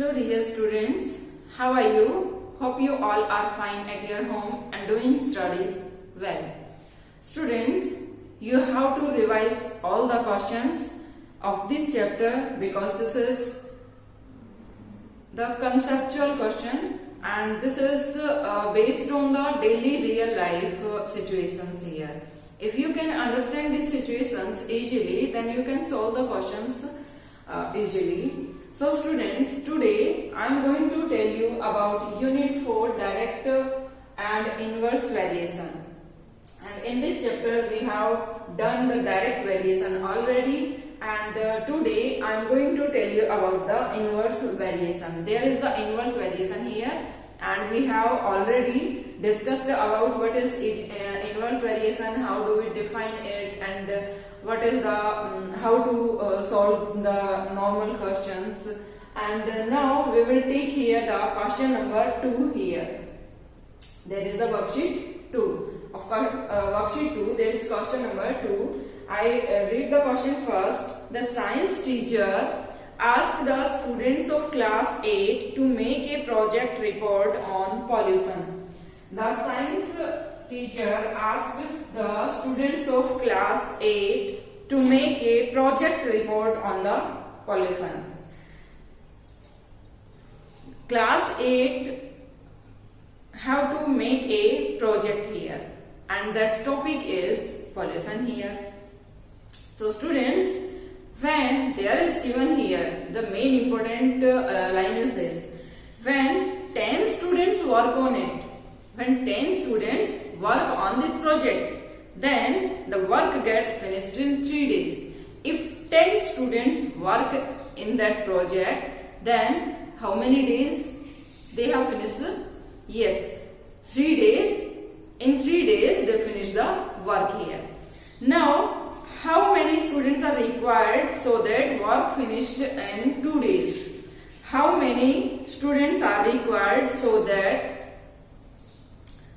Hello dear students, how are you? Hope you all are fine at your home and doing studies well. Students, you have to revise all the questions of this chapter because this is the conceptual question and this is based on the daily real life situations here. If you can understand these situations easily, then you can solve the questions easily. So students, today I am going to tell you about Unit 4 direct and inverse variation. And in this chapter we have done the direct variation already, and today I am going to tell you about the inverse variation. There is the inverse variation here, and we have already discussed about what is inverse variation, how do we define it, and what is the how to solve the normal questions. And now we will take here the question number 2 here. There is the worksheet 2. Of course, worksheet 2, there is question number 2. I read the question first. The science teacher asked the students of class 8 to make a project report on pollution. The science teacher asked the students of class 8 to make a project report on the pollution. Class 8 have to make a project here, and that topic is pollution here. So students, when there is given here, the main important line is this: when 10 students work on it, when 10 students work on this project, then the work gets finished in 3 days. If 10 students work in that project, then how many days they have finished? Yes, 3 days. In 3 days they finish the work here. Now, how many students are required so that work finished in 2 days? How many students are required so that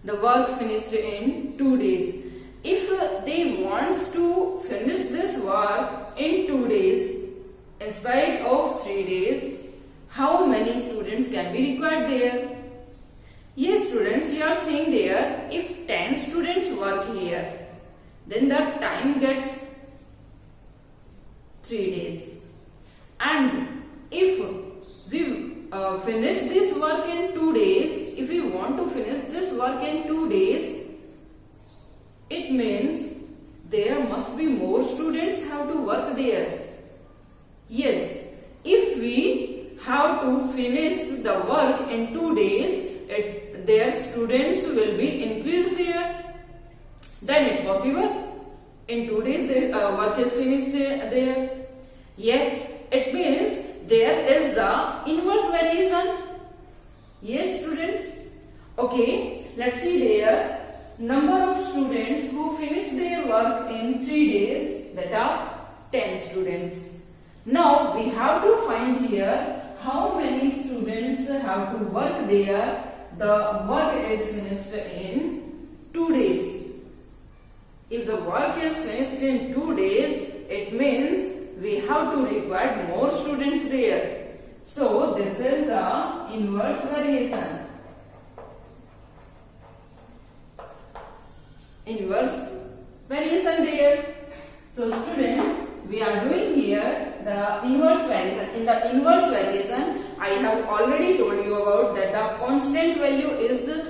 the work finished in 2 days? If they want to finish this work in 2 days in spite of 3 days, how many students can be required there? Yes students, you are seeing there, if 10 students work here, then the time gets 3 days. And if we finish this work in 2 days, if we want to finish this work in 2 days, it means there must be more students have to work there. Yes, if we have to finish the work in 2 days, their students will be increased there. Then it possible in 2 days the work is finished there. Yes, it means there is the inverse variation. Yes students. Okay, let's see there. Number of students who finish their work in 3 days, that are 10 students. Now we have to find here how many students have to work there. The work is finished in 2 days. If the work is finished in 2 days, it means we have to require more students there. So this is the inverse variation. Inverse variation there. So students, we are doing here the inverse variation. In the inverse variation, I have already told you about that the constant value is the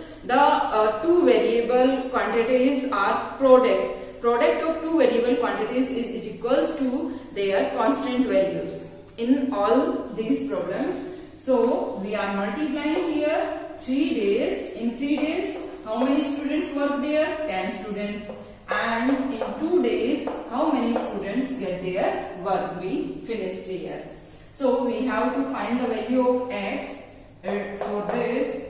two variable quantities are product. Product of two variable quantities is equals to their constant values in all these problems. So we are multiplying here 3 days. In 3 days, how many students work there? 10 students. And in 2 days, how many students get their work we finished here? So we have to find the value of x. For this,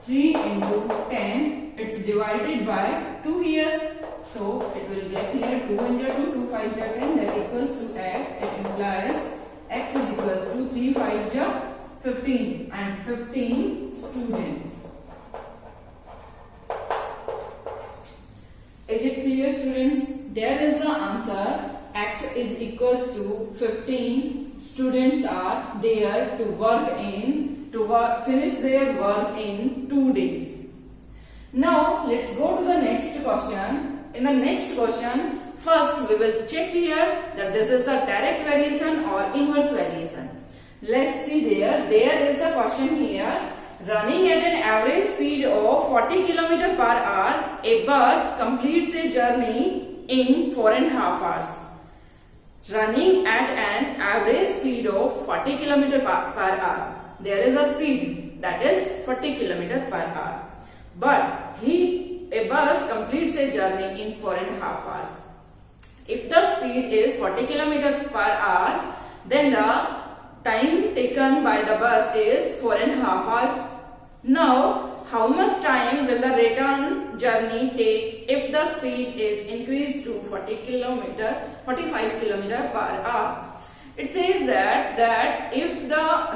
3 into 10, it's divided by 2 here. So it will get here 2 into 2, 2 5 ja 10, that equals to x. It implies x is equals to 3 5 ja 15 and 15 students. Is it clear students? There is the answer. X is equals to 15 students are there to work in to finish their work in 2 days. Now let's go to the next question. In the next question, first we will check here that this is the direct variation or inverse variation. Let's see there. There is a question here. Running at an average speed of 40 km per hour, a bus completes a journey in 4.5 hours. Running at an average speed of 40 km per hour. There is a speed that is 40 km per hour. But a bus completes a journey in 4.5 hours. If the speed is 40 km per hour, then the time taken by the bus is 4.5 hours. Now, how much time will the return journey take if the speed is increased to 45 km per hour? It says that if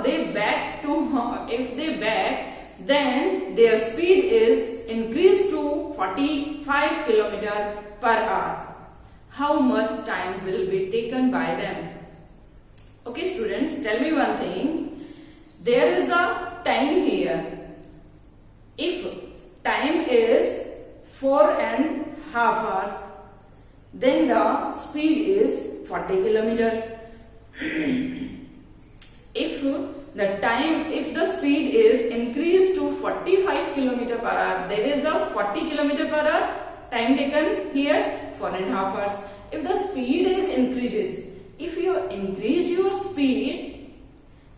they back, then their speed is increased to 45 km per hour. How much time will be taken by them? Okay, students, tell me one thing. There is the time here. If time is 4.5 hours, then the speed is 40 km. If the speed is increased to 45 km per hour, there is the 40 km per hour time taken here 4.5 hours. If the speed is increases, if you increase your speed,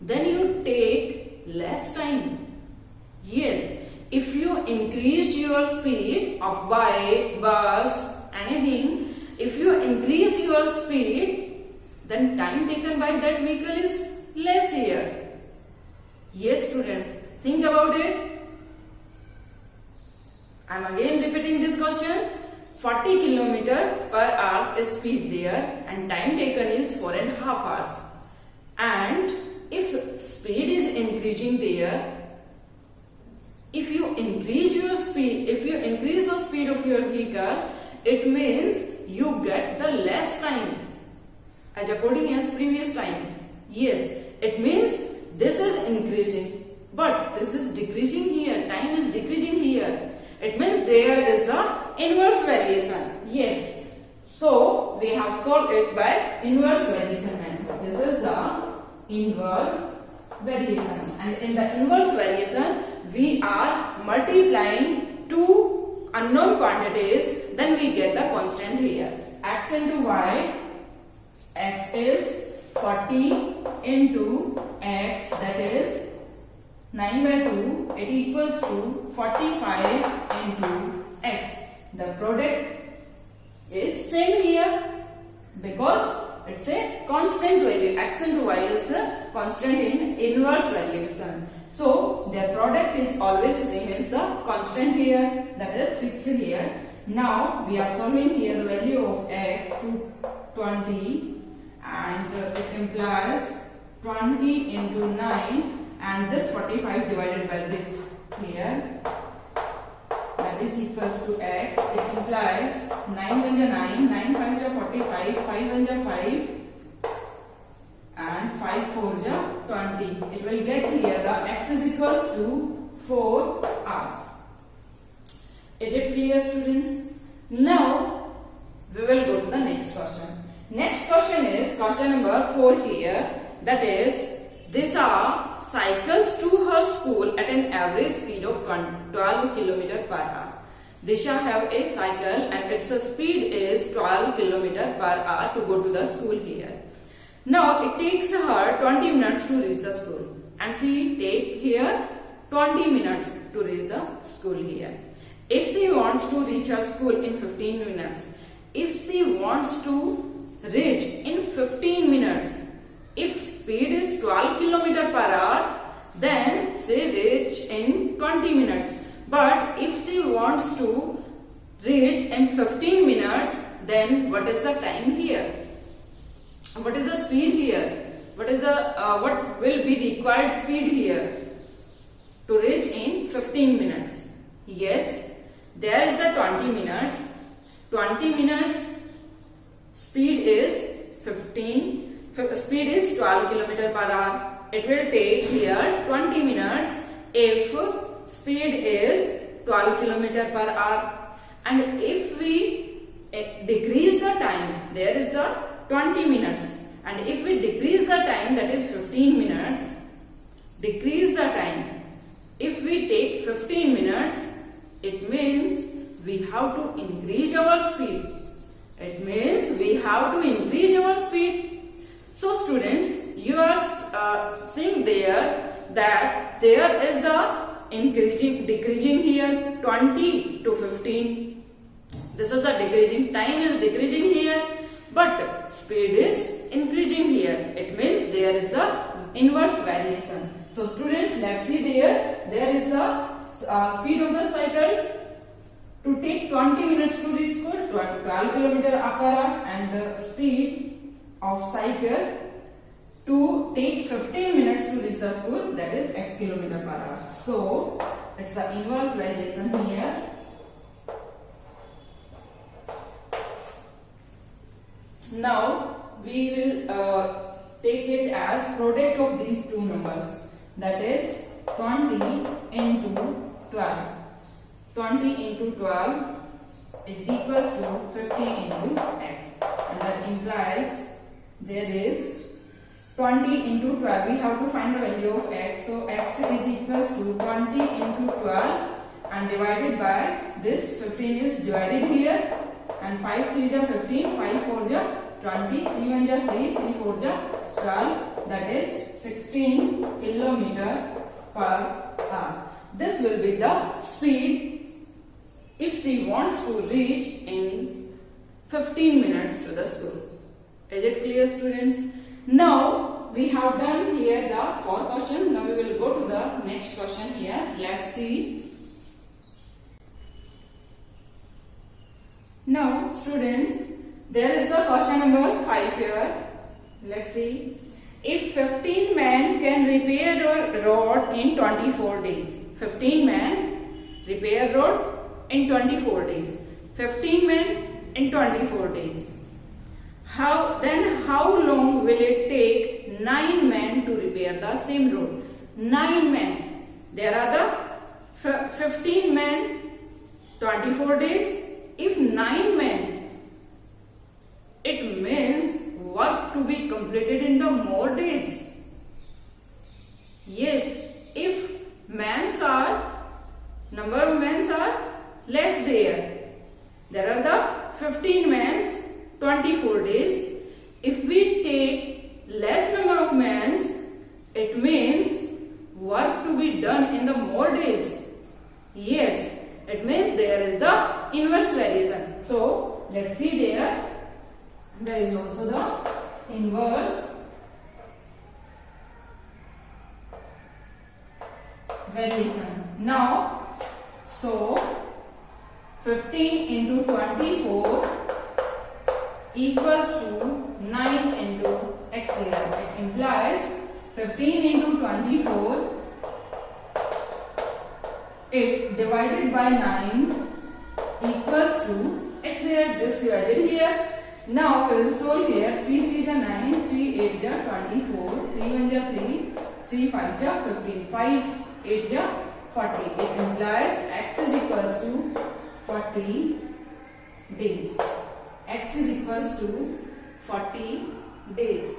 then you take less time. Yes. If you increase your speed of bike, bus, anything, if you increase your speed, then time taken by that vehicle is less here. Yes, students, think about it. I am again repeating this question. 40 km per hour is speed there and time taken is 4.5 hours. And if speed is increasing there, if you increase your speed, if you increase the speed of your vehicle, it means you get the less time as according as previous time. Yes, it means this is increasing, but this is decreasing here. Time is decreasing here. It means there is the inverse variation. Yes. So we have solved it by inverse variation method. This is the inverse variation, and in the inverse variation we are multiplying two unknown quantities, then we get the constant here. X into y, x is 40 into x, that is 9 by 2, it equals to 45 into x. The product is same here because it's a constant value. X into y is a constant in inverse variation. So their product is always remains the constant here, that is fixed here. Now we are solving here the value of x to 20, and it implies 20 into 9, and this 45 divided by this here, that is equals to x. It implies 9 1 9, 9 5 is 45, 5 1 is 5, and 5 4 is 20. It will get here the x is equals to 4 hours. Is it clear, students? Now we will go to the next question. Next question is question number 4 here. That is, Disha cycles to her school at an average speed of 12 km per hour. Disha have a cycle and its speed is 12 km per hour to go to the school here. Now it takes her 20 minutes to reach the school, and she take here 20 minutes to reach the school here. If she wants to reach her school in 15 minutes, if she wants to reach in 15 minutes, if speed is 12 km per hour, then she reach in 20 minutes. But if she wants to reach in 15 minutes, then what is the time here? What is the speed here? What will be required speed here to reach in 15 minutes? Yes, there is a 20 minutes. 20 minutes speed is 12 km per hour. it will take here 20 minutes if speed is 12 km per hour. And if we decrease the time, there is the 20 minutes. And if we decrease the time, that is 15 minutes, decrease the time. If we take 15 minutes, it means we have to increase our speed. It means we have to increase our speed. So students, you are seeing there that there is the decreasing here 20 to 15. This is the decreasing, time is decreasing here, but speed is increasing here. It means there is the inverse variation. So students, let's see there is the speed of the cycle to take 20 minutes to reach school, 12 km per hour, and the speed of cycle to take 15 minutes to reach the school, that is x km per hour. So it's the inverse variation here. Now we will take it as product of these two numbers, that is 20 into 12. 20 into 12 is equals to 50 into x, and that implies there is 20 into 12. We have to find the value of x. So x is equals to 20 into 12 and divided by this 15 is divided here, and 5 3 is 15, 5 4 is 20, 3 1 is 3, 3 4 is 12, that is 16 km per hour. This will be the speed if she wants to reach in 15 minutes to the school. Is it clear, students? Now we have done here the 4 questions. Now we will go to the next question here. Let's see. Now students, there is the question number 5 here. Let's see. If 15 men can repair a road in 24 days. 15 men repair road in 24 days. 15 men in 24 days. How long will it take 9 men to repair the same road? 9 men. There are the 15 men, 24 days. If 9 men, it means work to be completed in the more days. Yes, if number of men are less there are the 15 men, 24 days. If we take less number of men, it means work to be done in the more days. Yes, it means there is the inverse variation. So let's see there is also the inverse variation. Now, so 15 into 24 equals to 9 into x here. It implies 15 into 24, it divided by 9 equals to x here. This divided here. Now we will solve here. 3 3 is 9, 3 8 is 24, 3 1 is 3, 3 5 is 15, 5 8 is 40. It implies x is equals to 40 days. X is equals to 40 days.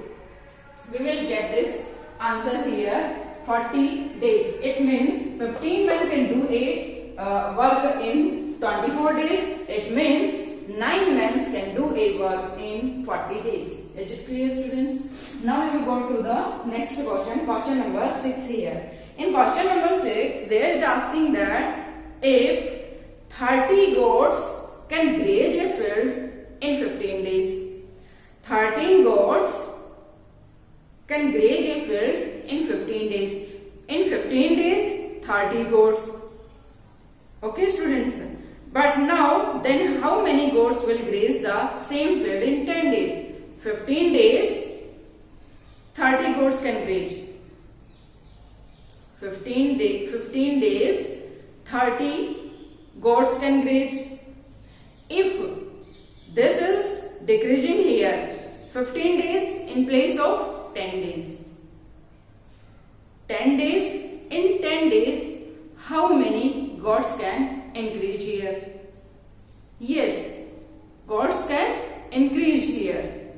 We will get this answer here, 40 days. It means 15 men can do a work in 24 days. It means 9 men can do a work in 40 days. Is it clear, students? Now we will go to the next question, question number 6 here. In question number 6, there is asking that if 30 goats can graze a field in 15 days. 13 goats can graze a field in 15 days. In 15 days, 30 goats. Okay, students? But now, then how many goats will graze the same field in 10 days? 15 days, 30 goats can graze. 15 days, 30 goats can graze. If this is decreasing here, 15 days in place of 10 days. 10 days. In 10 days, how many gods can increase here? Yes, gods can increase here.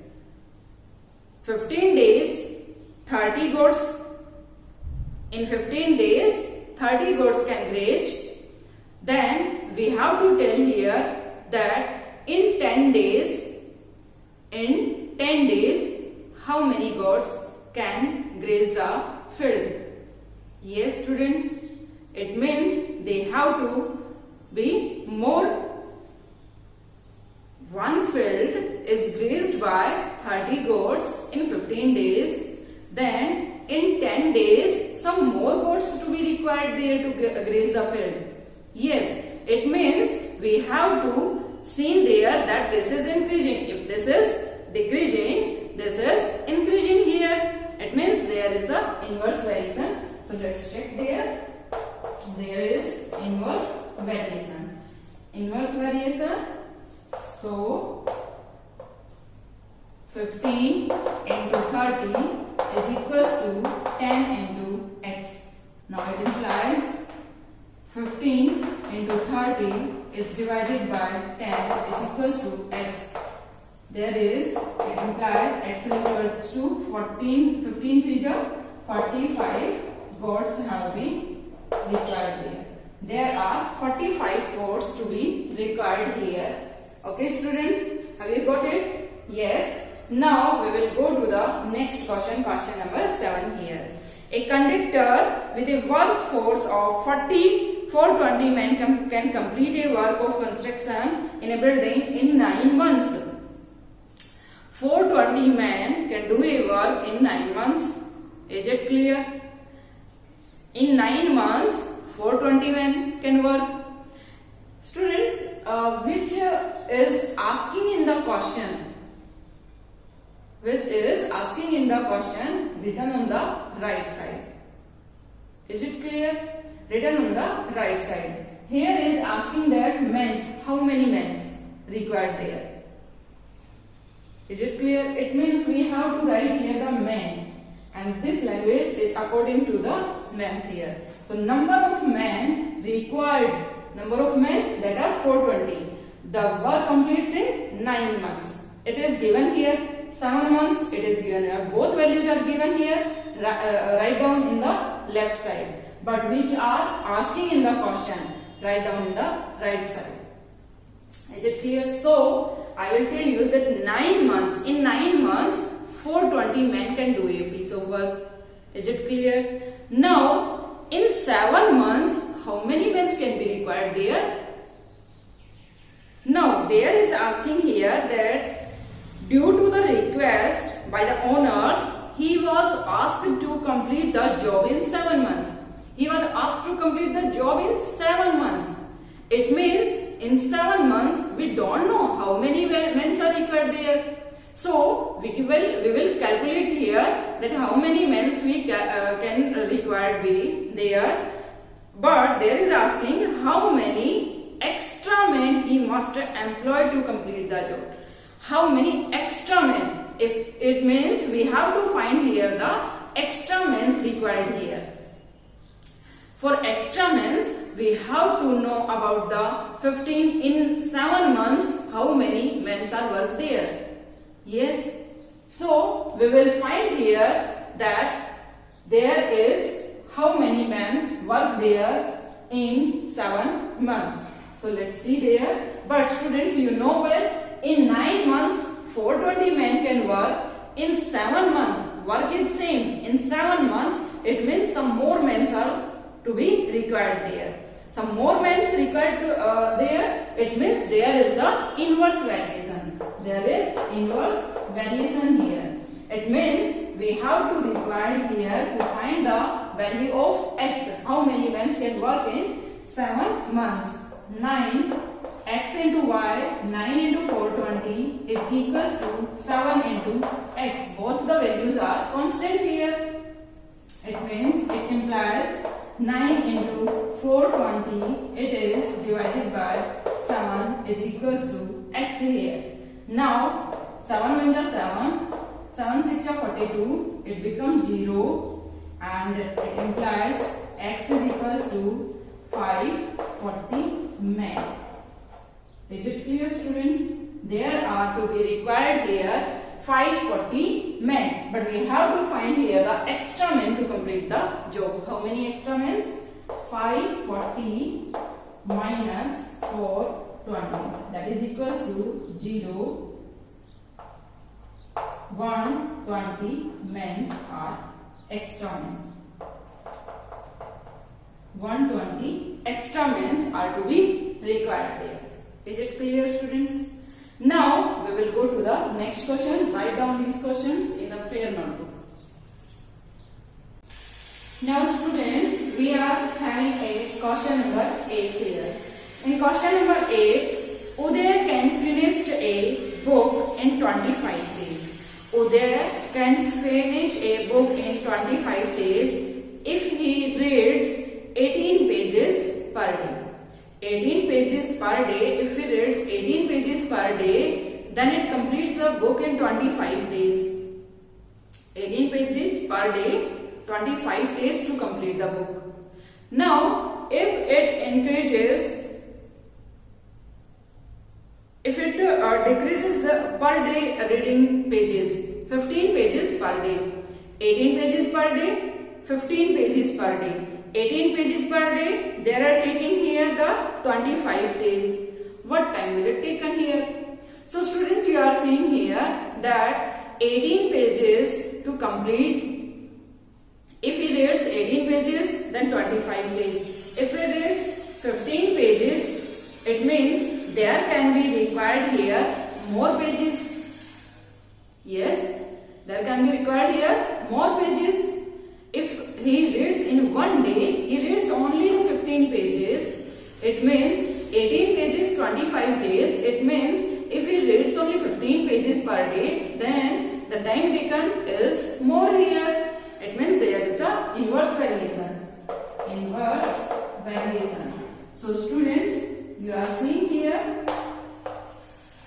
15 days, 30 gods. In 15 days, 30 gods can reach. Then we have to tell here that in 10 days, how many gods can graze the field? Yes, students, it means they have to be more. One field is grazed by 30 goats in 15 days. Then in 10 days, some more goats to be required there to graze the field. Yes, it means we have to see there that this is increasing. If this is decreasing, this is increasing here. It means there is the inverse variation. So let's check there. There is inverse variation. Inverse variation. So 15 into 30 is equals to 10 into x. Now it implies 15 into 30 is divided by 10 is equals to x. There is, it implies x is equals to 15 3 to 45 gods have been required here. There are 45 gods to be required here. Okay, students, have you got it? Yes. Now we will go to the next question, question number 7 here. A conductor with a workforce of 420 men can complete a work of construction in a building in 9 months. 420 men can do a work in 9 months. Is it clear? In 9 months, 420 men can work. Students, which is asking in the question? Which is asking in the question written on the right side. Is it clear? Written on the right side. Here is asking that men's, how many men's required there? Is it clear? It means we have to write here the men, and this language is according to the men's here. So number of men required, number of men that are 420. The work completes in 9 months. It is given here 7 months. It is given. Both values are given here. Write down in the left side. But which are asking in the question, write down in the right side. Is it clear? So I will tell you that 9 months. In 9 months, 420 men can do a piece of work. Is it clear? Now, in 7 months, how many men can be required there? Now, there is asking here that due to the request by the owners, he was asked to complete the job in 7 months. He was asked to complete the job in 7 months. It means in 7 months, we don't know how many men are required there. So, we will calculate here that how many men we can required be there. But there is asking how many extra men he must employ to complete the job. How many extra men? If it means we have to find here the extra men required here. For extra men, we have to know about the 15 in 7 months, how many men are worked there. Yes. So, we will find here that there is how many men work there in 7 months. So, let's see there. But students, you know well, in 9 months, 420 men can work. In 7 months, work is same. In 7 months, it means some more men are to be required there. Some more men required there. It means there is the inverse variation. There is inverse variation here. It means we have to require here to find the value of x. How many men can work in 7 months? 9 x into y, 9 into 420 is equals to 7 into x. Both the values are constant here. It means it implies 9 into 420, it is divided by 7 is equals to x here. Now 7 1 is 7, 7 6 are 42, it becomes 0. and it implies x is equals to 540 men. Is it clear, students? There are to be required here 540 men, but we have to find here the extra men to complete the job. How many extra men? 540 minus 420, that is equals to 0. 120 men are extra men. 120 extra men are to be required there. Is it clear, students? Now we will go to the next question. Write down these questions in a fair notebook. Now students, we are having a question number 8 here. In question number 8, Uday can finish a book in 25 days. Uday can finish a book in 25 days if he reads 18 pages per day. 18 pages per day. If he reads 18 pages per day, then it completes the book in 25 days. 18 pages per day, 25 days to complete the book. Now, if it decreases the per day reading pages, 15 pages per day, 18 pages per day, 15 pages per day. 18 pages per day, they are taking here the 25 days. What time will it take here? So students, you are seeing here that 18 pages to complete. If he reads 18 pages, then 25 days. If he reads 15 pages, it means there can be required here more pages. Yes, there can be required here more pages. If he reads in one day, he reads only 15 pages. It means 18 pages, 25 days. It means if he reads only 15 pages per day, then the time taken is more here. It means there is the inverse variation. Inverse variation. So students, you are seeing here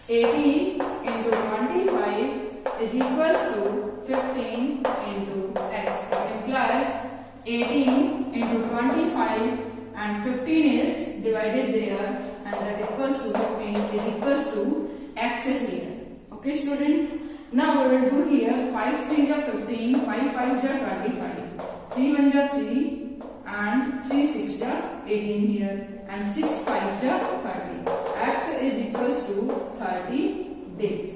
18 into 25 is equals to 15 into x. It implies 18 into 25 and 15 is divided there, and that equals to 15 is equals to x here. Okay students, now we will do here 5 3 are 15, 5 5 are 25, 3 1 are 3 and 3 6 are 18 here, and 6 5 are 30. X is equals to 30 days.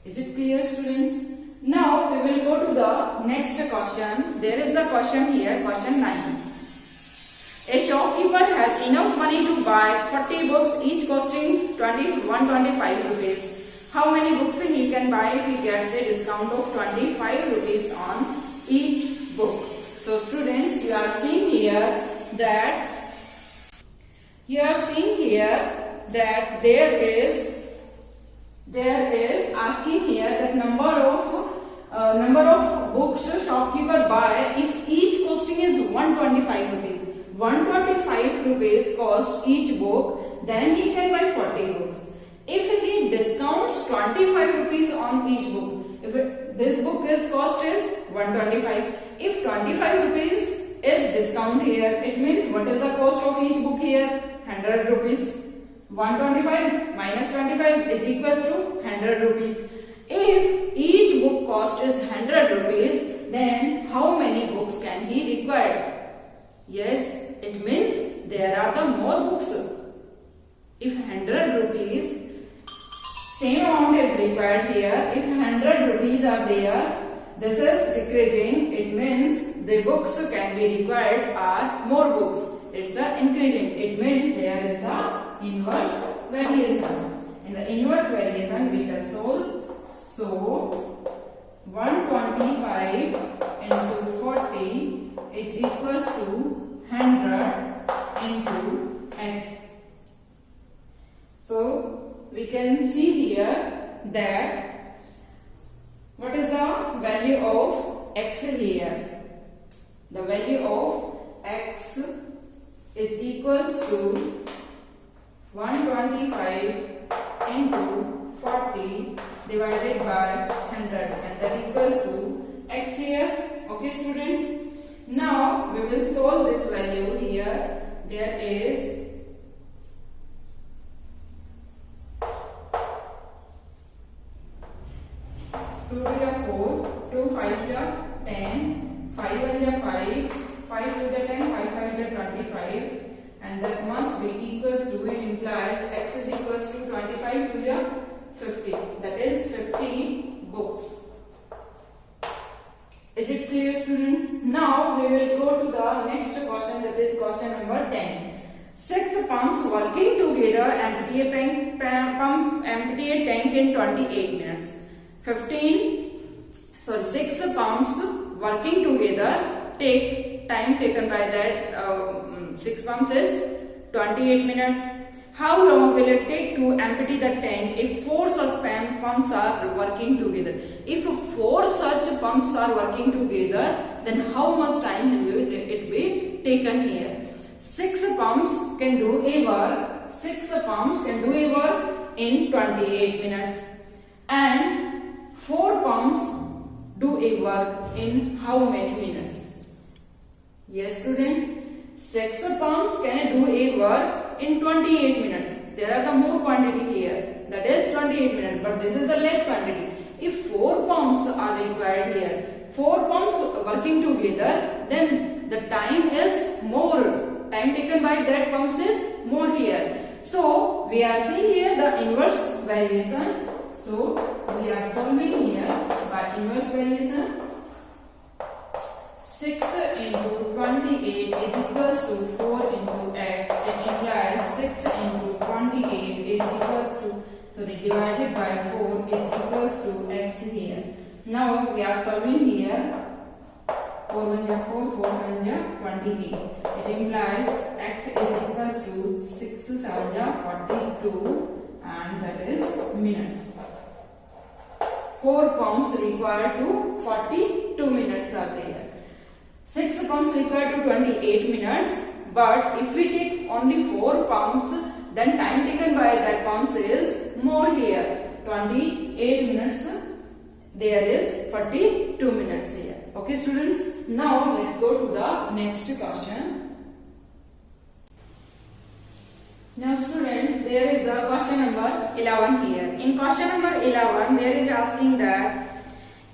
Is it clear, students? Now we will go to the next question. There is the question here, question 9. A shopkeeper has enough money to buy 40 books, each costing 125 rupees. How many books he can buy if he gets a discount of 25 rupees on each book? So students, you are seeing here that there is asking here that number of books shopkeeper buy if each costing is 125 rupees. 125 rupees cost each book, then he can buy 40 books. If he discounts 25 rupees on each book, if this book is cost is 125, if 25 rupees is discount here, it means what is the cost of each book here? 100 rupees. 125 minus 25 is equals to 100 rupees. If each book cost is 100 rupees, then how many books can he require? Yes, it means there are the more books. If 100 rupees, same amount is required here. If 100 rupees are there, this is decreasing. It means the books can be required are more books. It's increasing. It means there is a inverse variation. In the inverse variation, we can solve. So 125 into 40 is equals to 100 into x. So we can see here that what is the value of x here? The value of x is equals to 125 into 40 divided by 100, and that equals to x here. Okay. Okay students, now we will solve this value here. There is 2 to the 4, 2 5 ja 10, 5 1 ja 5, 5 2 ja 10, 5 5 ja 25, and that must be equals to, it implies x is equals to 25 to the 50, that is 50 books. Is it clear students? Now we will go to the next question, that is question number 10. 6 pumps working together empty a tank in 28 minutes. 6 pumps working together take time taken by that 6 pumps is 28 minutes. How long will it take to empty the tank if 4 such pumps are working together? If 4 such pumps are working together, then how much time will it be taken here? 6 pumps can do a work. 6 pumps can do a work in 28 minutes, and 4 pumps do a work in how many minutes? Yes students, 6 pumps can do a work in 28 minutes. There are the more quantity here, that is 28 minutes, but this is the less quantity. If 4 pumps are required here, 4 pumps working together, then the time is more. Time taken by that pumps is more here. So we are seeing here the inverse variation. So we are solving here by inverse variation. 6 into 28 is equals to 4 into x. It implies 6 into 28 is equals to, so divided by 4 is equals to x here. Now we are solving here. 4 1 ja 4, 4 7 ja 28. It implies x is equals to 6 7 ja 42, and that is minutes. 4 pumps required to 42 minutes are there. 6 pumps required to 28 minutes, but if we take only 4 pumps, then time taken by that pumps is more here. 28 minutes, there is 42 minutes here. Okay students, now let's go to the next question. Now students, there is a question number 11 here. In question number 11, there is asking that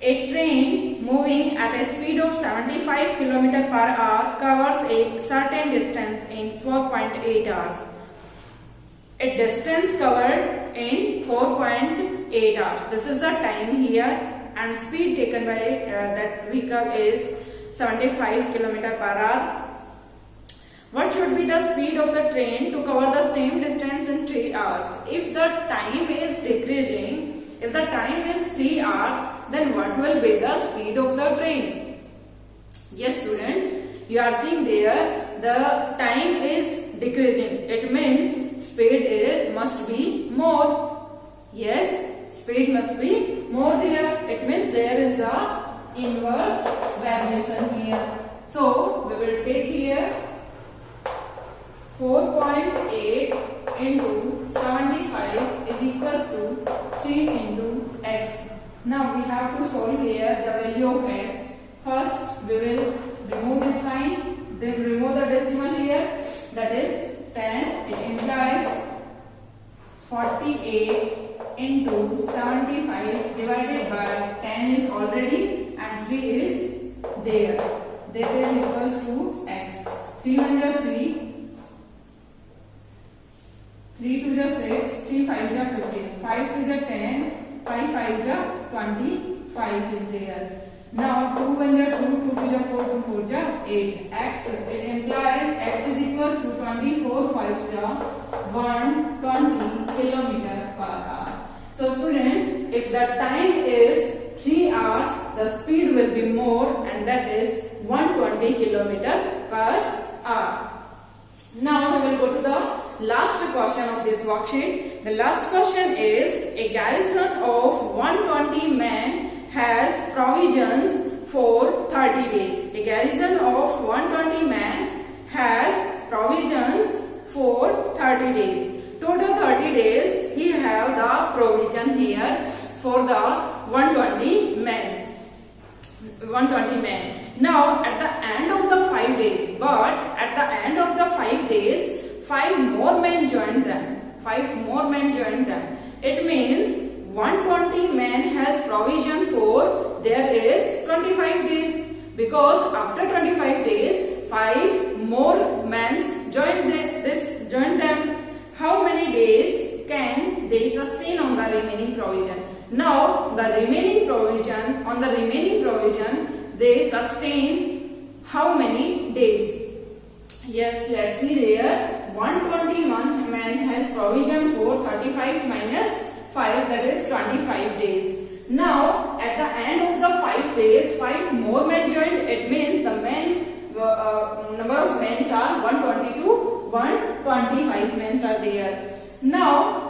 a train moving at a speed of 75 km per hour covers a certain distance in 4.8 hours. A distance covered in 4.8 hours. This is the time here, and speed taken by that vehicle is 75 km per hour. What should be the speed of the train to cover the same distance in 3 hours? If the time is decreasing, if the time is 3 hours, then what will be the speed of the train? Yes students, you are seeing there the time is decreasing. It means speed must be more. Yes, speed must be more there. It means there is the inverse variation here. So we will take here 4.8 into 75 is equals to 3 into x. Now we have to solve here the value of x. First we will remove this sign, then remove the decimal here, that is 10. It implies 48 into 75 divided by 10 is already, and 3 is there. That is equals to x. 3 1 ja 3, 3 2 ja 6, 3 5 ja 15, 5 2 ja 10, 5 5 ja 25 is there. Now 2 1 ja 2, 2 2 ja 4, 2 4 ja 8. X, it implies x is equals to 24 5 ja 120 km per hour. So students, if the time is 3 hours, the speed will be more, and that is 120 km per hour. Now we will go to the last question of this worksheet. The last question is, a garrison of 120 men has provisions for 30 days. A garrison of 120 men has provisions for 30 days. Total 30 days he have the provision here for the 120 men. Now at the end of the 5 days, but at the end of the 5 days, 5 more men joined them. 5 more men joined them. It means 120 men has provision for there is 25 days, because after 25 days 5 more men joined them. How many days can they sustain on the remaining provision? Now the remaining provision, on the remaining provision they sustain how many days? Yes, let's see there. 121 man has provision for 35 minus 5, that is 25 days. Now at the end of the 5 days 5 more men joined. It means the number of men are 122, 125 men are there. Now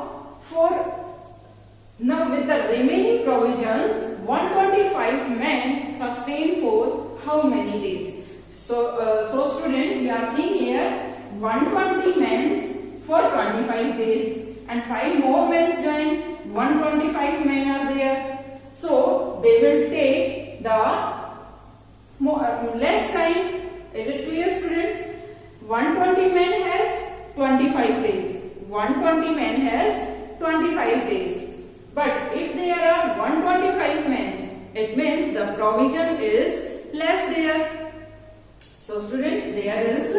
with the remaining provisions 125 men sustain for how many days? So students, you are seeing here 120 men for 25 days and 5 more men join. 125 men are there, so they will take the less time. Is it clear, students? 120 men has 25 days. 120 men has 25 days. But if there are 125 men, it means the provision is less there. So students, there is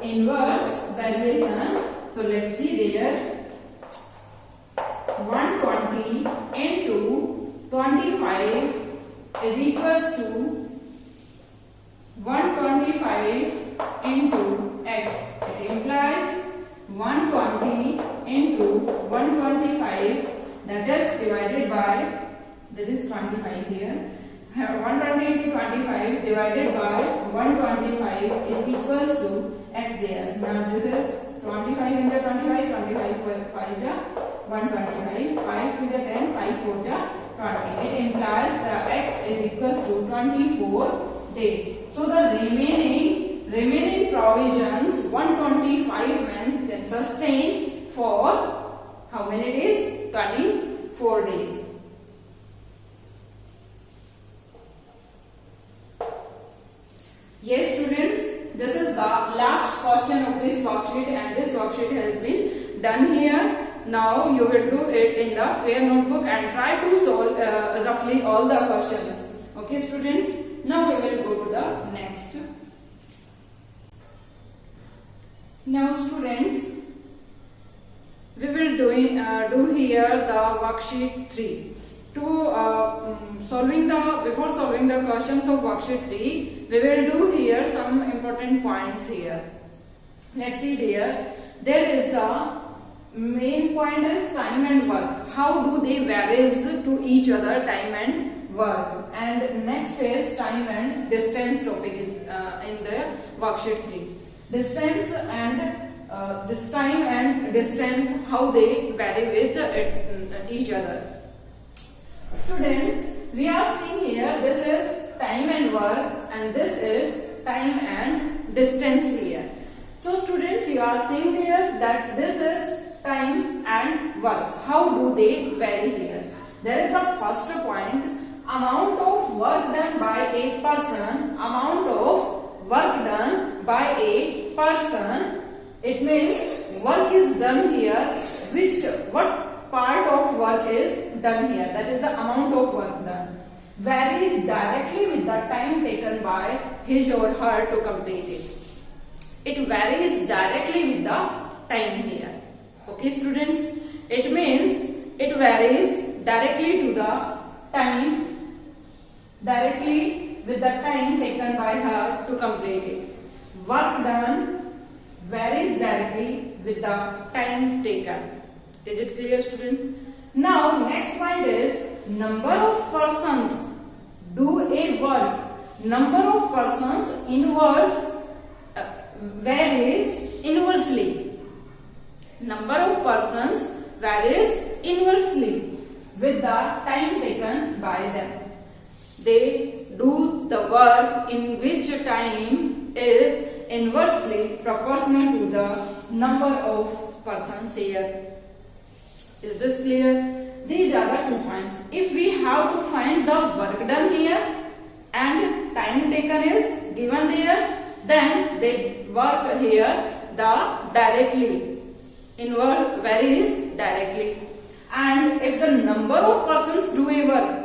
inverse variation. So let's see there. 120 into 25 is equals to 125 into x. It implies 120 into 125, that is divided by, that is 25 here. 120 into 25 divided by 125 is equals to x there. Now this is 25 into 25, 25 for 5 ja 125, 5 to the 10, 5 4 ja 20. It implies the x is equals to 24 days. So the remaining provisions 125 men can sustain for how many days? 24 days. Yes students, this is the last question of this worksheet, and this worksheet has been done here. Now you will do it in the fair notebook and try to solve roughly all the questions. Okay students, now we will go to the next. Now students, we will do here the worksheet 3. Before solving the questions of worksheet 3, we will do here some important points here. Let's see there. There is the main point is time and work. How do they varies to each other, time and work? And next is time and distance topic is in the worksheet 3. Distance and this time and distance, how they vary with each other. Students, we are seeing here this is time and work and this is time and distance here. So students, you are seeing here that this is time and work. How do they vary here? There is the first point, amount of work done by a person. Amount of work done by a person. It means work is done here. What part of work is done here? That is the amount of work done. Varies directly with the time taken by his or her to complete it. It varies directly with the time here. Okay students, it means it varies directly to the time, directly with the time taken by her to complete it. Work done varies directly with the time taken. Is it clear students? Now next point is number of persons do a work. Number of persons varies inversely. Number of persons varies inversely with the time taken by them. They do the work in which time is inversely proportional to the number of persons here. Is this clear? These are the 2 points. If we have to find the work done here and time taken taken is given there, then they work here the directly. Inverse varies directly. And if the number of persons do a work,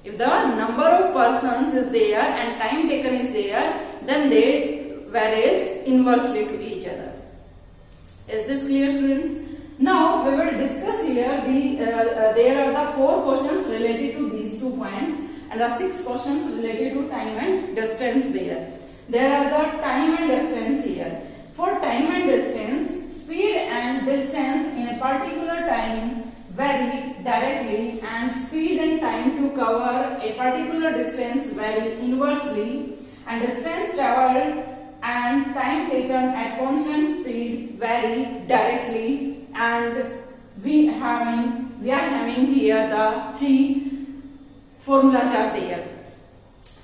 if the number of persons is there and time taken is there, then they varies inversely to each other. Is this clear, students? Now we will discuss here there are the 4 questions related to these 2 points and the 6 questions related to time and distance there. There are the time and distance here. For time and distance, speed and distance in a particular time vary directly and speed and time to cover a particular distance vary inversely, and distance traveled and time taken at constant speed vary directly, and we are having here the 3 formulas are there.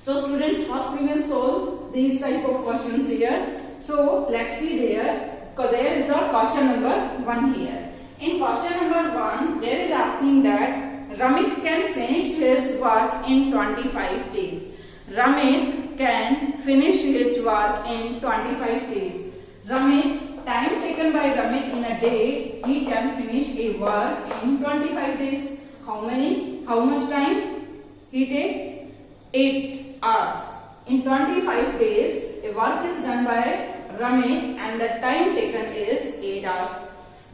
So students, first we will solve these type of questions here. So let's see there, because there is a question number 1 here. In question number 1, there is asking that Ramit can finish his work in 25 days. Ramit can finish his work in 25 days. Ramit, time taken by Ramit in a day, he can finish a work in 25 days. How much time? He takes 8 hours. In 25 days, a work is done by Ramit and the time taken is 8 hours.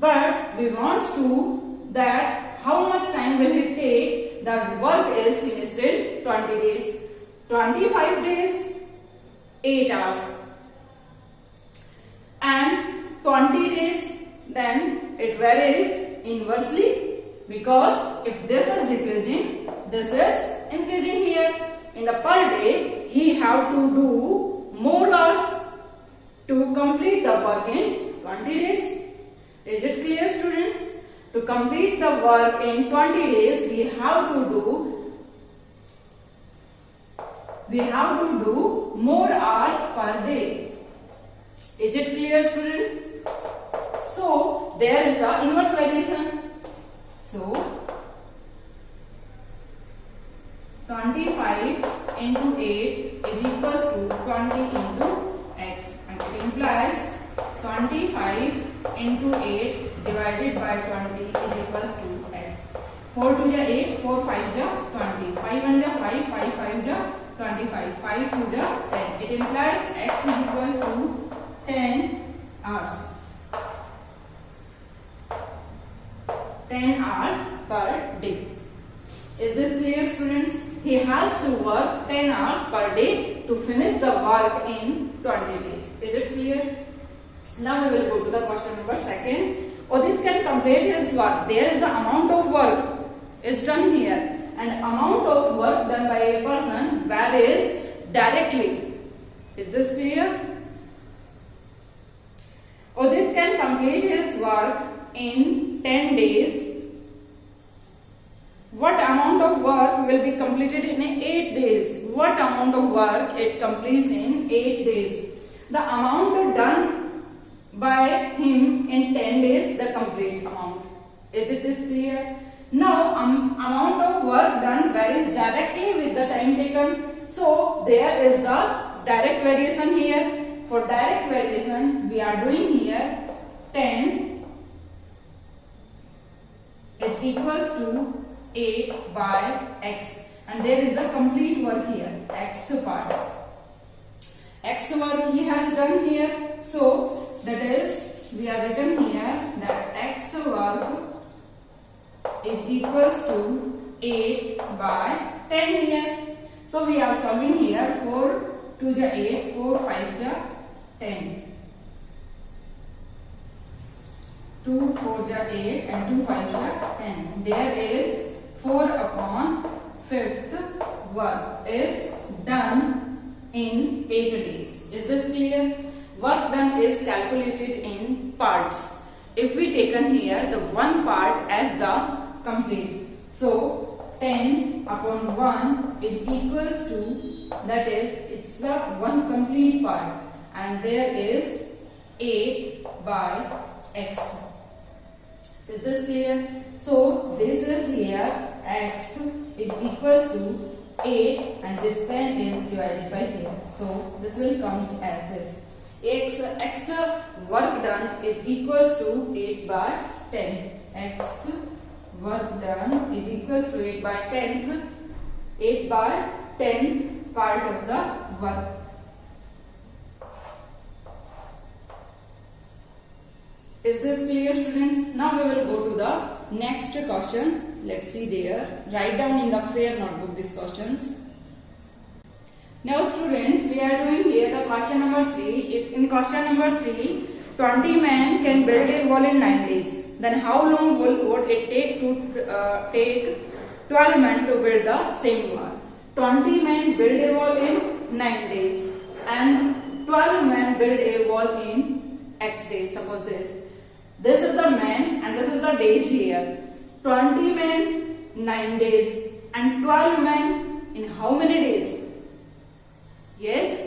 But we want to that how much time will it take? The work is finished in 20 days. 25 days, 8 hours. And 20 days, then it varies inversely, because if this is decreasing, this is increasing here. In the per day, he have to do more hours to complete the work in 20 days. Is it clear, students? To complete the work in 20 days, we have to do more hours per day. Is it clear, students? So there is the inverse variation. So 25 into 8 is equals to 20 into x, and it implies 25 into 8 divided by 20 is equals to x. 4 to 8, 4 5 20, 5 1 5, 5 5 25, 5 2 10. It implies x is equals to 10 hours. 10 hours per day. Is this clear, students? He has to work 10 hours per day to finish the work in 20 days. Is it clear? Now we will go to the question number 2. Udit can complete his work. There is the amount of work is done here, and amount of work done by a person varies directly. Is this clear? Udit can complete his work in 10 days. What amount of work will be completed in 8 days? What amount of work it completes in 8 days? The amount done by him in 10 days, the complete amount. Is it this clear? Now amount of work done varies directly with the time taken. So there is the direct variation here. For direct variation, we are doing here 10 is equals to 8 by x, and there is the complete work here, x part. X work he has done here, so that is we are written here that x work is equals to 8 by 10 here. So we are solving here 4 2 8, 4 5 10. 2 4 8 and 2 5 10. There is 4 upon 5th work is done in 8 days. Is this clear? Work done is calculated in parts. If we taken here the one part as the complete, so 10 upon 1 is equals to, that is it's the one complete part, and there is 8 by x. Is this clear? So this is here x is equals to 8 and this 10 is divided by here. So this will comes as this. X work done is equals to 8 by 10. X work done is equals to 8 by 10th. 8 by 10th part of the work. Is this clear, students? Now we will go to the next question. Let's see there. Write down in the fair notebook these questions. Now students, we are doing here the question number 3. In question number 3, 20 men can build a wall in 9 days. Then how long would it take to take 12 men to build the same wall? 20 men build a wall in 9 days and 12 men build a wall in X days. Suppose this. This is the men and this is the days here. 20 men 9 days and 12 men in how many days? Yes,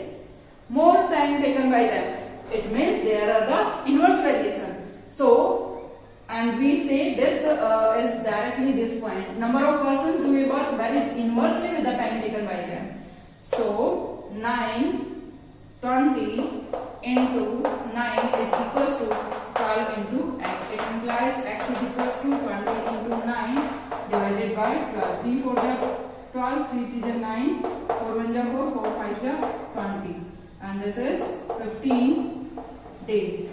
more time taken by them. It means there are the inverse variation. So, and we say this is directly this point. Number of persons do a work that is inversely with the time taken by them. So, 9, 20 into 9 is equals to 12 into x. It implies x is equals to 20 into 9 divided by 12. 3 4 12, 3 3 9, 4 1 4, 4 5 20. And this is 15 days.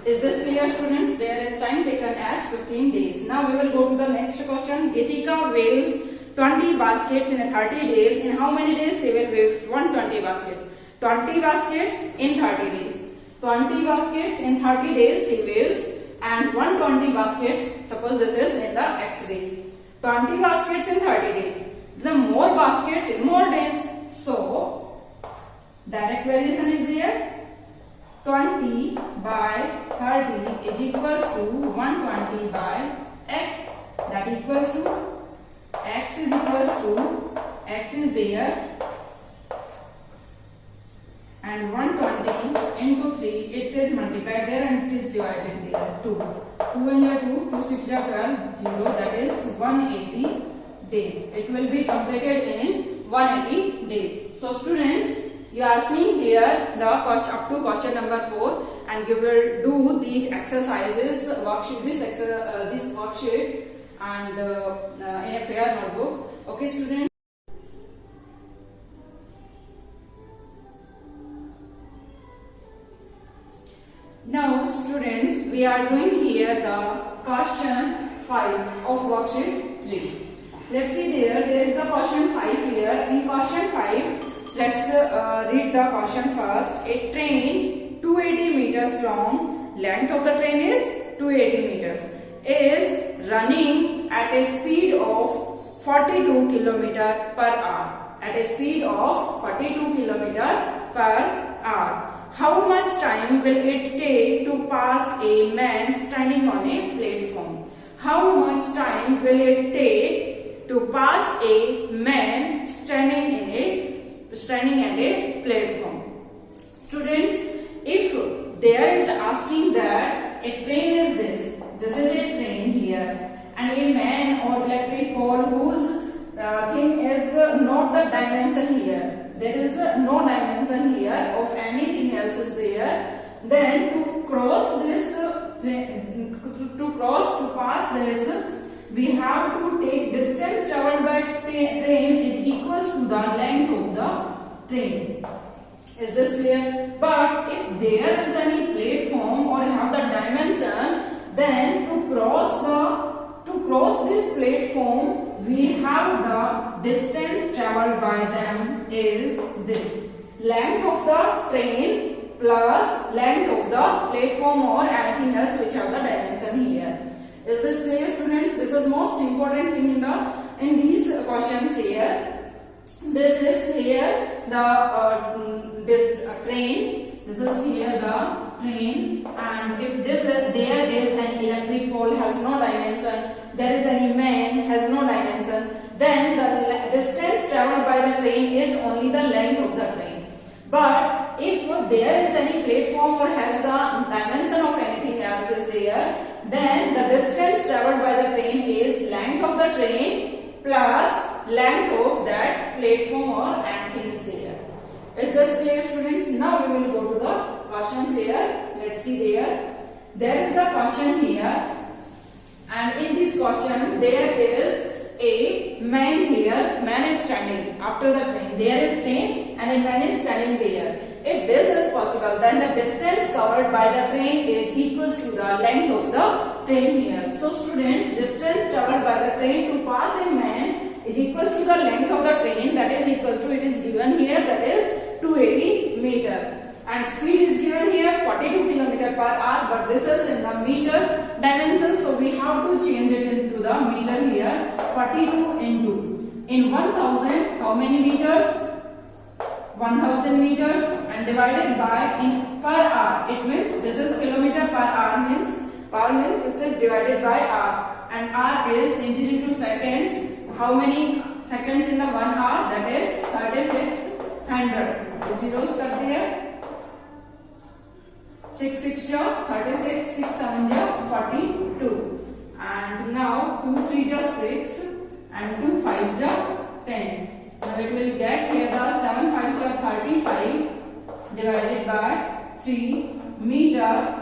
Is this clear, students? There is time taken as 15 days. Now we will go to the next question. Gitika weaves 20 baskets in 30 days. In how many days she will weave 120 baskets? 20 baskets in 30 days. 20 baskets in 30 days she weaves and 120 baskets, suppose this is in the X days. 20 baskets in 30 days. The more baskets in more days. So, direct variation is there. 20 by 30 is equals to 120 by X. That equals to X is equals to X is there. And 120 into 3, it is multiplied there and it is divided there. 2. 2 and 2, 2 6 12, 0, that is 180 days. It will be completed in 180 days. So students, you are seeing here the question up to question number 4 and you will do these exercises, worksheet, this worksheet and in a fair notebook. Okay students. Now students, we are doing here the question 5 of worksheet 3. Let's see there is the question 5 here. In question 5, let's read the question first. A train 280 meters long, length of the train is 280 meters, is running at a speed of 42 km per hour. At a speed of 42 km per hour. How much time will it take to pass a man standing on a platform? How much time will it take to pass a man standing at a platform? Students, if there is asking that a train is this is a train here, and a man or electric pole whose thing is not the dimension here. There is no dimension here of anything else is there. Then to cross this, to pass this, we have to take distance traveled by train is equals to the length of the train. Is this clear? But if there is any platform or have the dimension, then to cross this platform, we have the distance traveled by them is this. Length of the train plus length of the platform or anything else which have the dimension here. Is this clear, students? This is most important thing in these questions here. This is here the train. This is here the train, and if there is an electric pole has no dimension, there is any man has no dimension, then the distance traveled by the train is only the length of the train. But if there is any platform or has the dimension of anything else is there, then the distance traveled by the train is length of the train plus length of that platform or anything is there. Is this clear, students? Now we will go to the questions here. Let's see there. There is the question here, and in this question there is a man here. Man is standing after the train. There is train and a man is standing there. If this is possible, then the distance covered by the train is equals to the length of the train here. So students, distance traveled by the train to pass a man is equals to the length of the train, that is equals to, it is given here, that is 280 meter. And speed is given here 42 km per hour, but this is in the meter dimension, so we have to change it into the meter here. 42 into, in 1000, how many meters? 1000 meters, and divided by in per hour. It means this is kilometer per hour, means power means it is divided by hour, and hour is changed into seconds. How many seconds in the 1 hour? That is 3600. Zeros cut there. 6 6 36, 6 7 42, and now 2 3 6 and 2 5 10. Now it will get here the 7 5 35 divided by 3 meter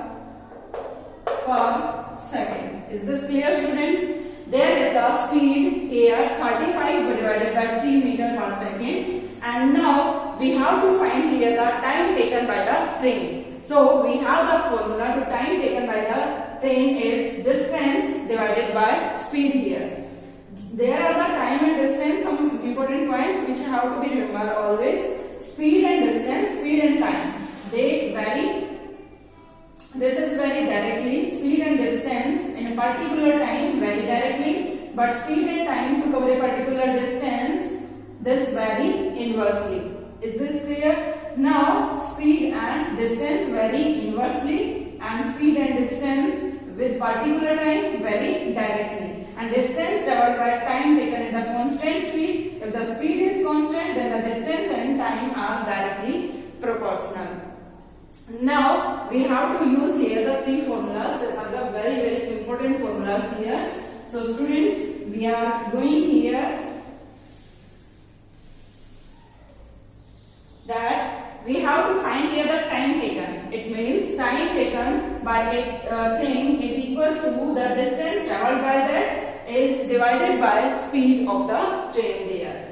per second. Is this clear, students? There is the speed here 35 divided by 3 meter per second, and now we have to find here the time taken by the train. So we have the formula to time taken by the train is distance divided by speed here. There are the time and distance, some important points which have to be remembered always. Speed and distance, speed and time, they vary. This is very directly. Speed and distance in a particular time vary directly, but speed and time to cover a particular distance, this vary inversely. Is this clear? Now speed and distance vary inversely, and speed and distance with particular time vary directly, and distance traveled by time taken at the constant speed. If the speed is constant, then the distance and time are directly proportional. Now we have to use here the three formulas that are the very important formulas here. So students, we are doing here that we have to find here the time taken. It means time taken by a thing is equals to the distance traveled by that is divided by speed of the train there.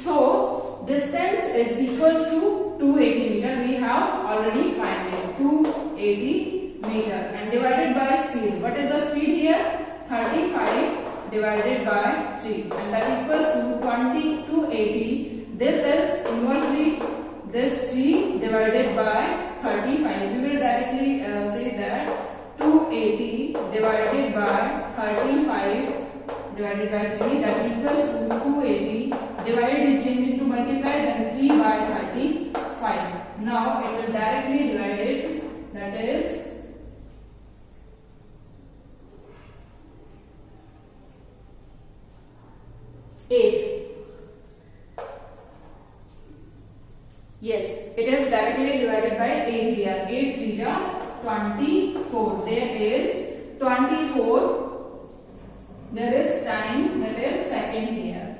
So distance is equals to 280 meter. We have already found it, 280 meter, and divided by speed. What is the speed here? 35 divided by 3, and that equals to 280. This is inversely this 3 divided by 35. We will directly say that 280 divided by 35 divided by 3, that equals to 280 divided is changed into multiply, then 3 by 35. Now it will directly divide it, that is 8. Yes, it is directly divided by 8 here. 8 3 24. There is 24. There is time, that is second here.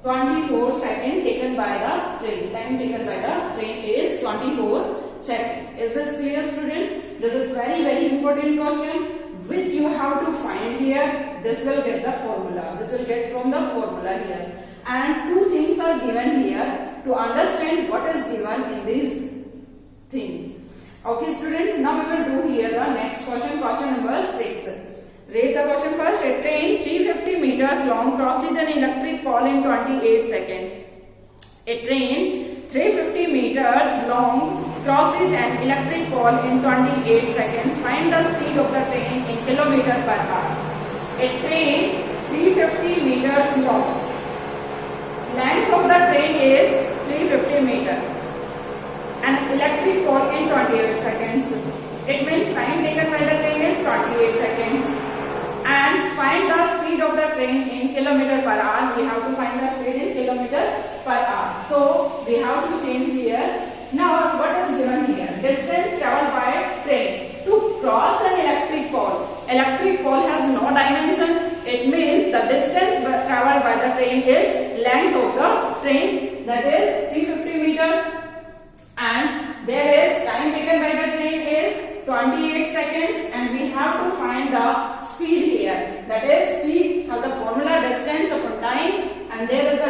24 second taken by the train. Time taken by the train is 24 second. Is this clear, students? This is very important question which you have to find here. This will get the formula. This will get from the formula here. And two things are given here to understand what is given in these things. Okay, students, now we will do here the next question, question number 6. Read the question first. A train 350 meters long crosses an electric pole in 28 seconds. A train 350 meters long crosses an electric pole in 28 seconds. Find the speed of the train in kilometers per hour. A train 350 meters long. Length of the train is 350 meters. An electric pole in 28 seconds. It means time taken by the train is 28 seconds. And find the speed of the train in kilometer per hour. We have to find the speed in kilometer per hour. So we have to change here. Now what is given here? Distance traveled by train to cross an electric pole. Electric pole has no dimension. It means the distance traveled by the train is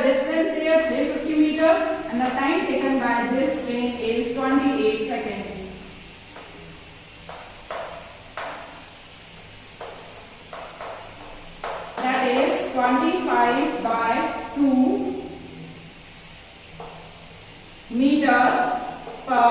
distance here 350 meter and the time taken by this train is 28 seconds. That is 25 by 2 meter per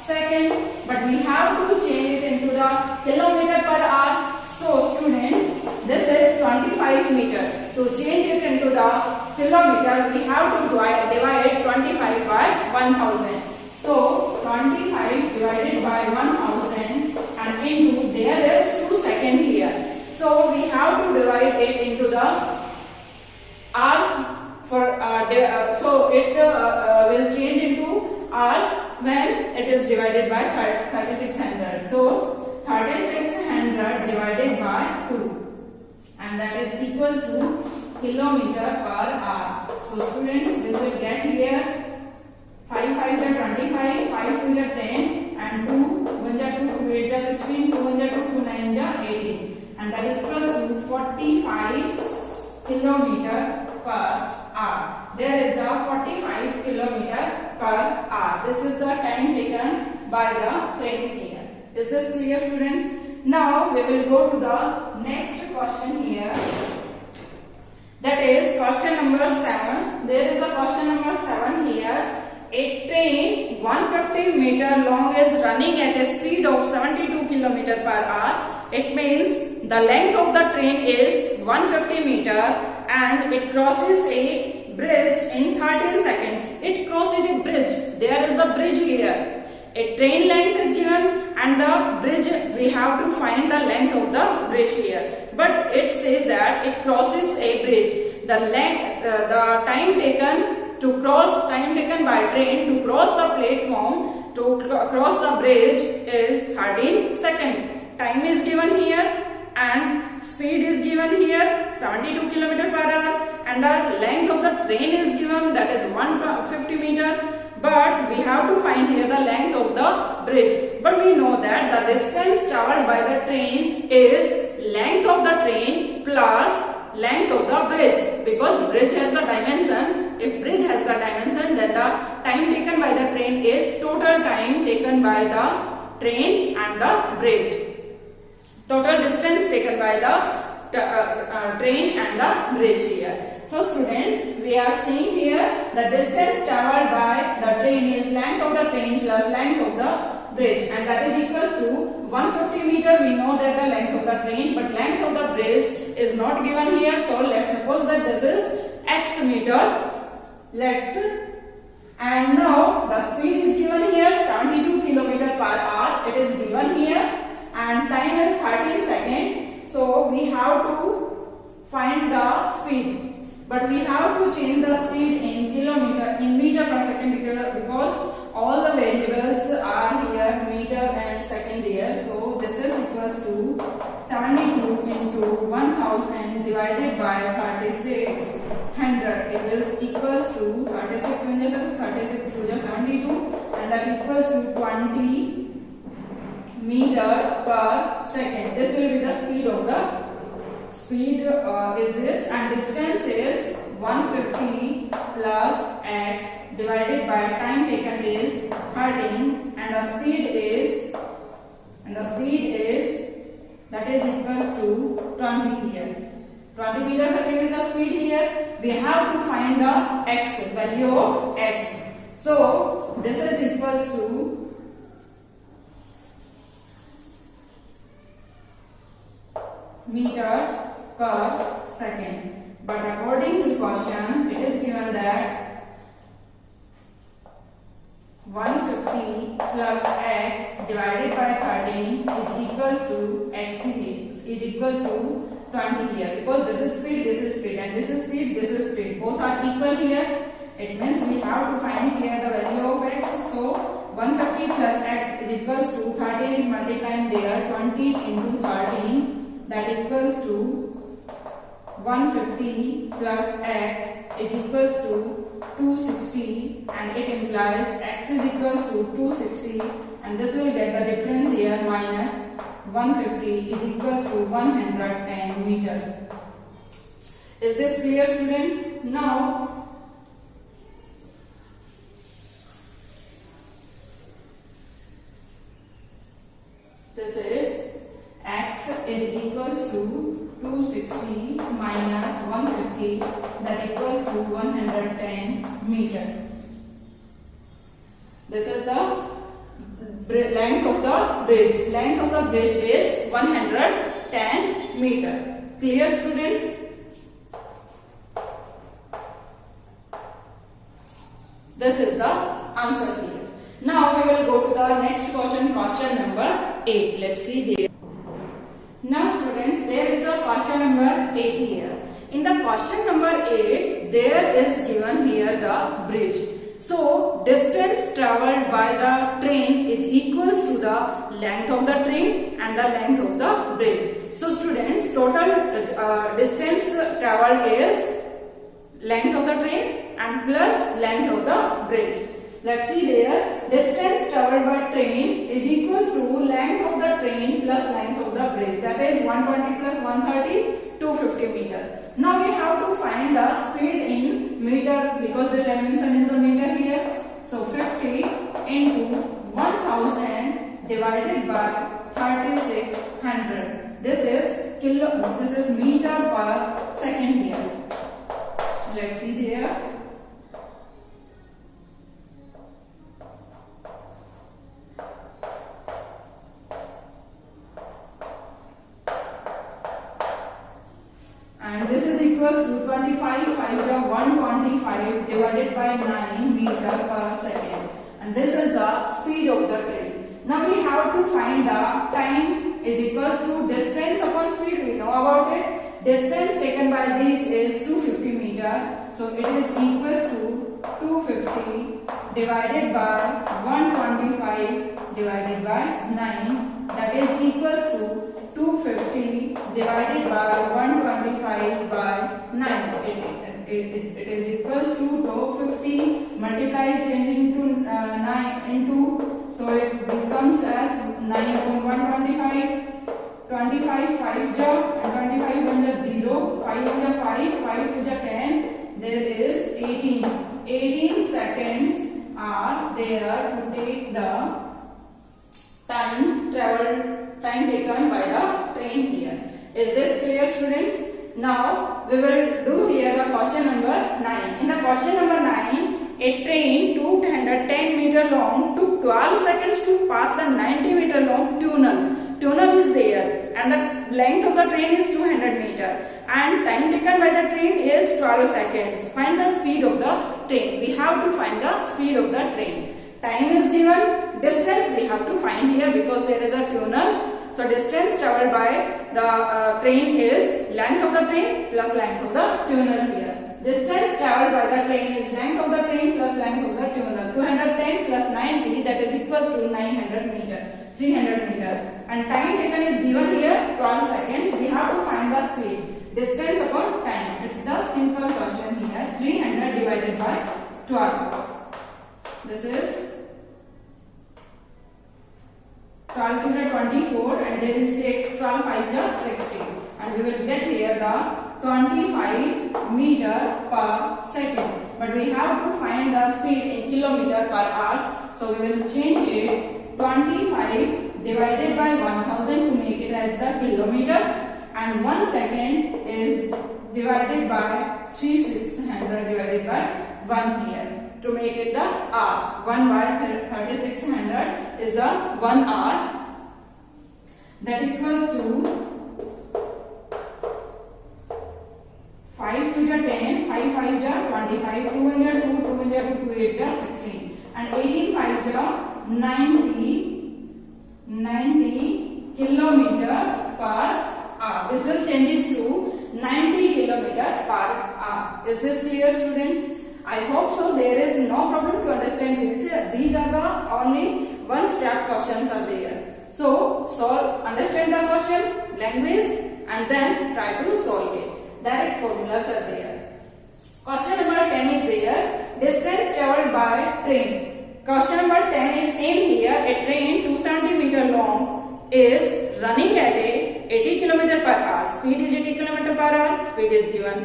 second, but we have to change it into the kilometer per hour. So students, this is 25 meter. To change it into the kilometer, we have to divide 25 by 1000. So 25 divided by 1000 and into, there is 2 seconds here. So we have to divide it into the hours for so it will change into hours when it is divided by 3600. So 3600 divided by 2, and that is equals to kilometer per hour. So students, this will get here 5 5 are 25, 5 2 are 10, and 2 1 are 2, 2 8 are 16, 2 1 are 2, 2 9 are 18, and that equals to 45 kilometer per hour. There is the 45 kilometer per hour. This is the time taken by the train here. Is this clear, students? Now we will go to the next question here. That is question number 7. There is a question number 7 here. A train 150 meter long is running at a speed of 72 kilometer per hour. It means the length of the train is 150 meter and it crosses a bridge in 13 seconds. It crosses a bridge. There is the bridge here. A train length is given and the bridge, we have to find the length of the bridge here. But it says that it crosses a bridge. The time taken by train to cross the platform, to cross the bridge is 13 seconds. Time is given here and speed is given here 72 km per hour, and the length of the train is given, that is 150 meter. But we have to find here the length of the bridge. But we know that the distance traveled by the train is length of the train plus length of the bridge, because bridge has the dimension. If bridge has the dimension, then the time taken by the train is total time taken by the train and the bridge. Total distance taken by the train and the bridge here. So students, we are seeing here the distance traveled by the train is length of the train plus length of the bridge, and that is equals to 150 meter. We know that the length of the train, but length of the bridge is not given here. So let's suppose that this is x meter. And now the speed is given here 72 km per hour. It is given here and time is 13 seconds. So we have to find the speed. But we have to change the speed in meter per second, because all the variables are here, meter and second here. So this is equals to 72 into 1000 divided by 3600. It is equals to 36 to just 72, and that equals to 20 meter per second. This will be the speed of the is this, and distance is 150 plus x divided by time taken is 13, and the speed is that is equals to 20 here. 20 meter second is the speed here. We have to find the x, value of x. So this is equals to meter per second. But according to question, it is given that 150 plus x divided by 13 is equals to x is equals to 20 here, because this is speed, and this is speed, both are equal here. It means we have to find here the value of x. So 150 plus x is equals to 13 is multiplying there, 20 into 13, that equals to 150 plus x is equals to 260, and it implies x is equals to 260, and this will get the difference here, minus 150 is equals to 110 meters. Is this clear, students? Now to 260 minus 150, that equals to 110 meter. This is the length of the bridge. Length of the bridge is 110 meter. Clear, students? This is the answer here. Now we will go to the next question, question number 8. Let's see there. Now students, there is a question number 8 here. In the question number 8, there is given here the bridge. So distance travelled by the train is equals to the length of the train and the length of the bridge. So students, total distance travelled is length of the train and plus length of the bridge. Let's see there. Distance travelled by train is equals to length of the train plus length of the bridge. That is 120 plus 130, 250 meter. Now we have to find the speed in meter because the dimension is the meter here. So 50 into 1000 divided by 3600. This is meter per second here. Let's see there. And this is equals to 25, 5 is 125 divided by 9 meter per second. And this is the speed of the train. Now we have to find the time is equals to distance upon speed. We know about it. Distance taken by these is 250 meter. So it is equals to 250 divided by 125 divided by 9. That is equals to 250 divided by 125 by 9. It is equals to 250 multiplied changing to 9 into, so it becomes as 9 upon 125. 25 5 ja and 25 1 ja 0, 5 1 ja 5, 5 2 ja 10. There is 18 seconds are there to take the time taken by the train here. Is this clear, students? Now we will do here the question number 9. In the question number 9, a train 210 meter long took 12 seconds to pass the 90 meter long tunnel. Tunnel is there and the length of the train is 200 meter and time taken by the train is 12 seconds. Find the speed of the train. We have to find the speed of the train. Time is given, distance we have to find here because there is a tunnel. So distance travelled by the train is length of the train plus length of the tunnel here. Distance travelled by the train is length of the train plus length of the tunnel. 210 plus 90, that is equals to 900 meter. 300 meter. And time taken is given here 12 seconds. We have to find the speed. Distance upon time. It's the simple question here. 300 divided by 12. This is 12 to the 24 and there is 6, 12 5 to 16. And we will get here the 25 meter per second. But we have to find the speed in kilometer per hour. So we will change it 25 divided by 1000 to make it as the kilometer. And 1 second is divided by 3600 divided by 1 here. To make it the hour. 1 by 3600 is the 1 hour. That equals to 5 to the 10, 5 5 ja 25, 2 in the 2, 2 in the 2, 2 8 ja 16. And 18 5 ja 90 kilometer per hour. This will changes to 90 kilometer per hour. Is this clear, students? I hope so. There is no problem to understand this. These are the only one step questions are there. So understand the question, language, and then try to solve it. Direct formulas are there. Question number 10 is there. Distance travelled by train. Question number 10 is same here. A train 270 meter long is running at a 80 km per hour. Speed is 80 km per hour. Speed is given.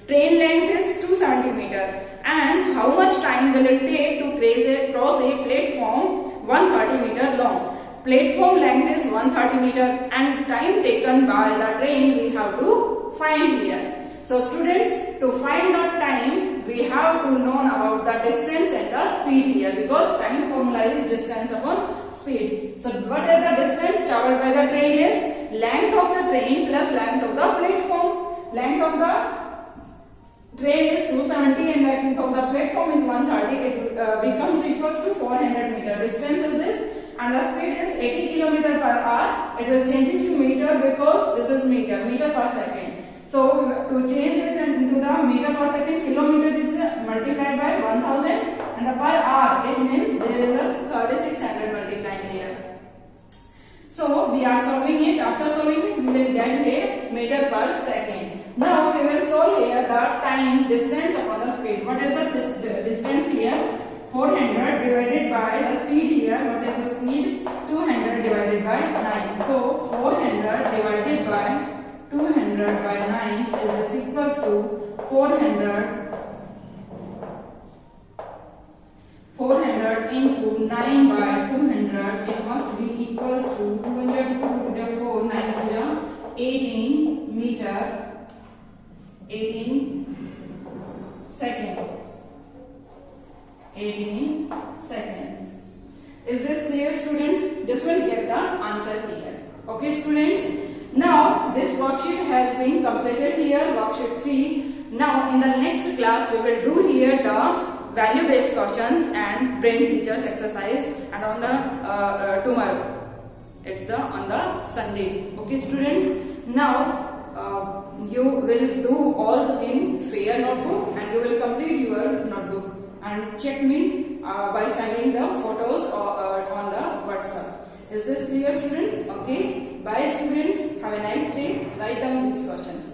Train length is 270 meter. And how much time will it take to cross a platform 130 meter long? platform length is 130 meter and time taken by the train we have to find here. So students, to find the time we have to know about the distance and the speed here, because time formula is distance upon speed. So what is the distance traveled by the train is length of the train plus length of the platform. Length of the train is 270 and length of the platform is 130. It becomes equals to 400 meter. Distance is this and the speed is 80 km per hour. It will change to meter because this is meter per second. So to change it into the meter per second, kilometer is multiplied by 1000 and the per hour, it means there is a 3600 multiplying here. So we are solving it. After solving it, we will get here meter per second. Now we will solve here the time distance upon the speed. What is the distance here? 400 divided by the speed here. What is the speed? 200 divided by 9. So 400 divided by 200 by 9 is equals to 400 into 9 by 200. It must be equals to 200 to the 4, 9 to the 18 meter, 18 second. 18 seconds. Is this clear, students? This will get the answer here. Okay, students? Now, this worksheet has been completed here, worksheet 3. Now, in the next class, we will do here the value-based questions and brain teachers exercise, and on the tomorrow. It's on the Sunday. Okay, students? Now, you will do all in fair notebook and you will complete your notebook. And check me by sending the photos on the WhatsApp. Is this clear, students? Okay. Bye, students. Have a nice day. Write down these questions.